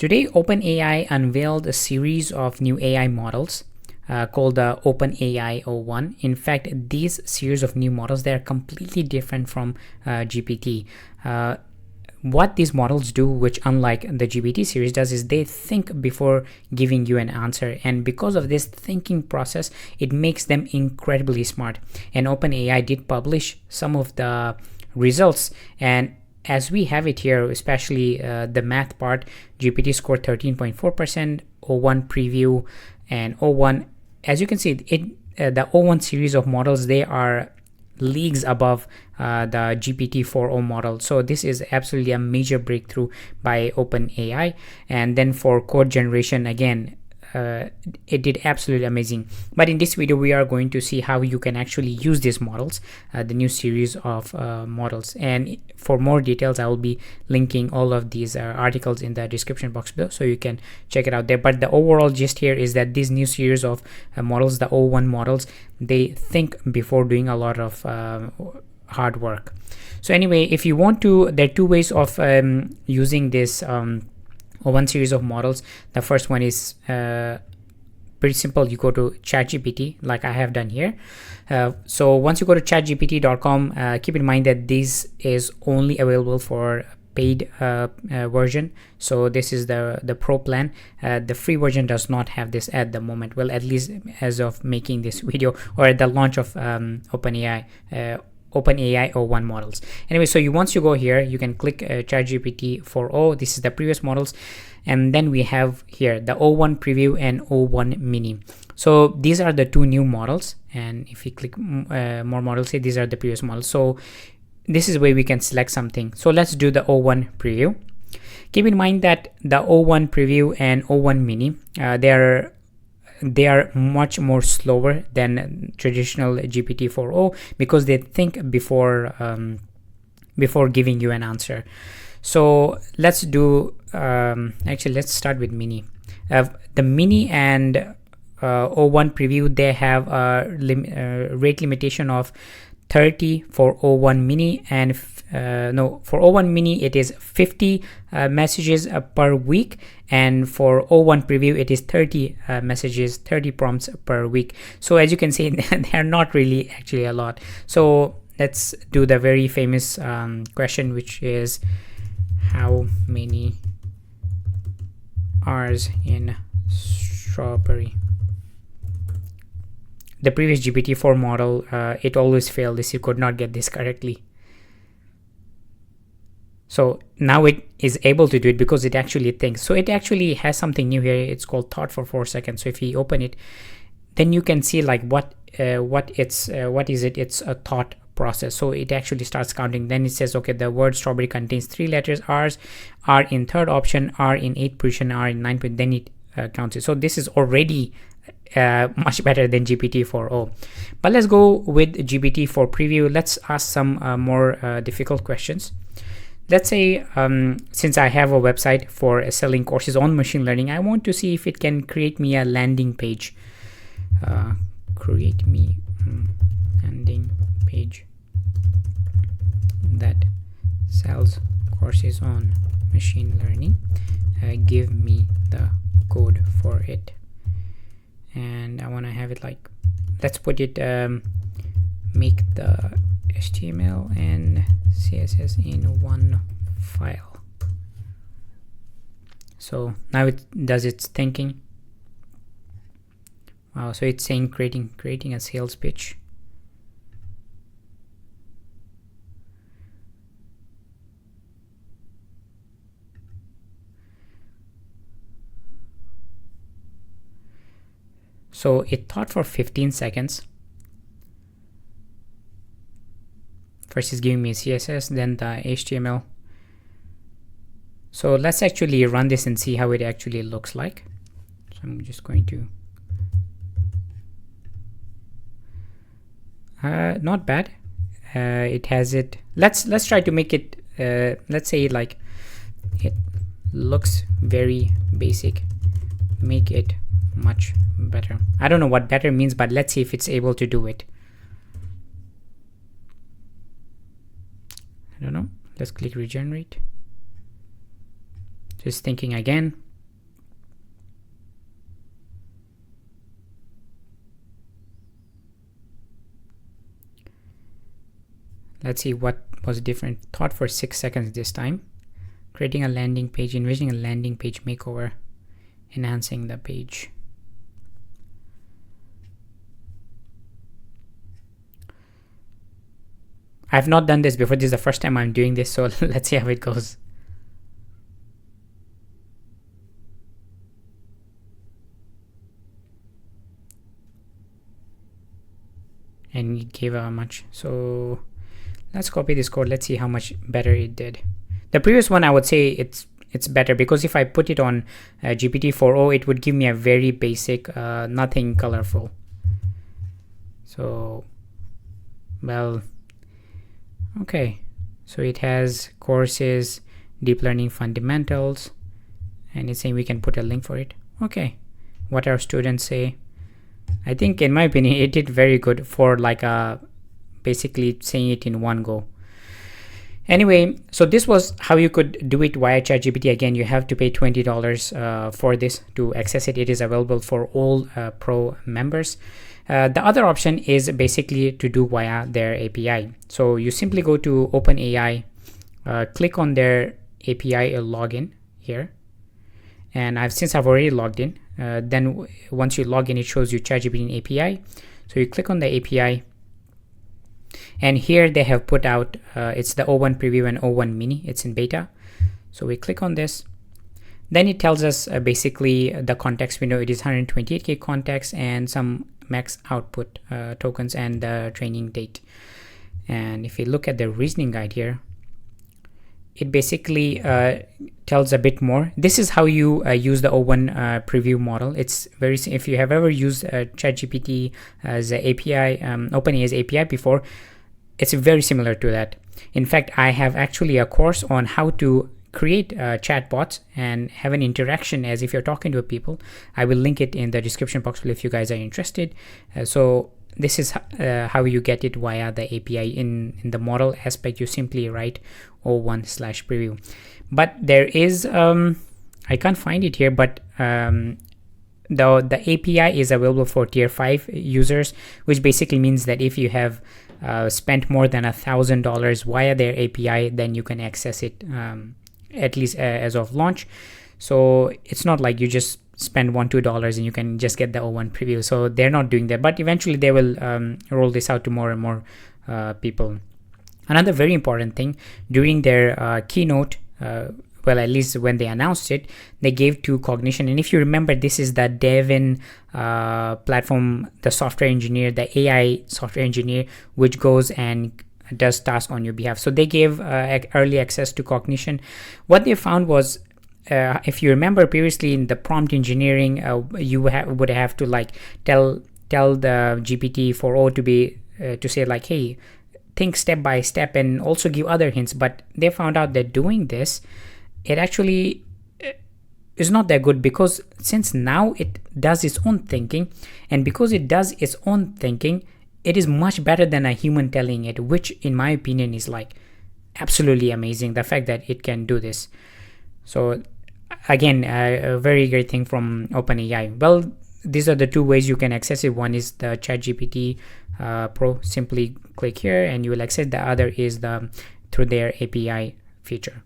Today, OpenAI unveiled a series of new AI models called the OpenAI O1. In fact, these series of new models, they are completely different from GPT. What these models do, which unlike the GPT series does, is they think before giving you an answer, and because of this thinking process, it makes them incredibly smart. And OpenAI did publish some of the results, and as we have it here, especially the math part, GPT scored 13.4%, O1 preview and O1. As you can see, the O1 series of models, they are leagues above the GPT-4o model. So this is absolutely a major breakthrough by OpenAI. And then for code generation, again, it did absolutely amazing. But in this video, we are going to see how you can actually use these models, the new series of models. And for more details, I will be linking all of these articles in the description box below, so you can check it out there. But the overall gist here is that these new series of models, the O1 models, they think before doing a lot of hard work. So anyway, if you want to, there are two ways of using this one series of models. The first one is pretty simple. You go to ChatGPT, like I have done here. So once you go to chatgpt.com, keep in mind that this is only available for paid version. So this is the pro plan. The free version does not have this at the moment. Well, at least as of making this video, or at the launch of OpenAI O1 models. Anyway, so once you go here, you can click ChatGPT 4o. This is the previous models, and then we have here the O1 preview and O1 mini. So these are the two new models, and if you click more models here, these are the previous models. So this is where we can select something. So let's do the O1 preview. Keep in mind that the O1 preview and O1 mini, they are much more slower than traditional GPT-4o because they think before giving you an answer. So let's do actually, let's start with mini. The mini and O1 preview, they have a rate limitation of 30 for O1 mini, and no, for O1 mini it is 50 messages per week, and for O1 preview it is 30 messages, 30 prompts per week. So as you can see, they're not really actually a lot. So let's do the very famous question, which is how many R's in strawberry? The previous GPT-4 model, it always failed this. You could not get this correctly. So now it is able to do it because it actually thinks. So it actually has something new here. It's called thought for 4 seconds. So if you open it, then you can see like what is it? It's a thought process. So it actually starts counting. Then it says, okay, the word strawberry contains 3 letters. R's are in third option, R in 8th position, R in 9th position. Then it counts it. So this is already much better than GPT-4o. But let's go with GPT-4 preview. Let's ask some more difficult questions. Let's say since I have a website for selling courses on machine learning, I want to see if it can create me a landing page. Create me landing page that sells courses on machine learning. Give me the code for it. And I want to have it like, let's put it, make the HTML and CSS in one file. So now it does its thinking. Wow, so it's saying creating a sales pitch. So it thought for 15 seconds. First is giving me CSS, then the HTML. So let's actually run this and see how it actually looks like. So I'm just going to not bad. It has it. Let's try to make it. Let's say like it looks very basic. Make it much better. I don't know what better means, but let's see if it's able to do it. I don't know. Let's click regenerate. Just thinking again. Let's see what was different. Thought for 6 seconds this time. Creating a landing page, envisioning a landing page makeover, enhancing the page. I've not done this before. This is the first time I'm doing this, so let's see how it goes. And it gave a much. So let's copy this code. Let's see how much better it did. The previous one, I would say it's better, because if I put it on GPT-4o, it would give me a very basic, nothing colorful. So, well, okay. So it has courses, deep learning fundamentals, and it's saying we can put a link for it. Okay, what our students say. I think, in my opinion, it did very good for like basically saying it in one go. Anyway, so this was how you could do it via ChatGPT. Again, you have to pay $20 for this to access it. It is available for all Pro members. The other option is basically to do via their API. So you simply go to OpenAI, click on their API login here. And since I've already logged in, then once you log in, it shows you ChatGPT API. So you click on the API. And here they have put out, it's the O1 preview and O1 mini. It's in beta. So we click on this. Then it tells us basically the context window. It is 128K context and some max output tokens and the training date. And if you look at the reasoning guide here, it basically tells a bit more. This is how you use the O1 preview model. It's very, if you have ever used ChatGPT as an API, OpenAI's API before, it's very similar to that. In fact, I have actually a course on how to create chatbots and have an interaction as if you're talking to people. I will link it in the description box below if you guys are interested. So this is how you get it via the API. In the model aspect, you simply write O1/preview. But there is, I can't find it here, but the API is available for tier 5 users, which basically means that if you have spent more than $1,000 via their API, then you can access it at least as of launch. So it's not like you just spend $1-2 and you can just get the O1 preview. So they're not doing that, but eventually they will roll this out to more and more people. Another very important thing, during their keynote, well, at least when they announced it, they gave to Cognition. And if you remember, this is the Devin platform, the software engineer, the AI software engineer, which goes and does tasks on your behalf. So they gave early access to Cognition. What they found was, if you remember previously in the prompt engineering, you would have to like tell the GPT-4o to say like, hey, think step by step, and also give other hints. But they found out that doing this, it actually is not that good, because since now it does its own thinking, and because it does its own thinking, it is much better than a human telling it, which in my opinion is like absolutely amazing, the fact that it can do this. So again, a very great thing from OpenAI. Well, these are the two ways you can access it. One is the ChatGPT Pro. Simply click here and you will access. The other is through their API feature.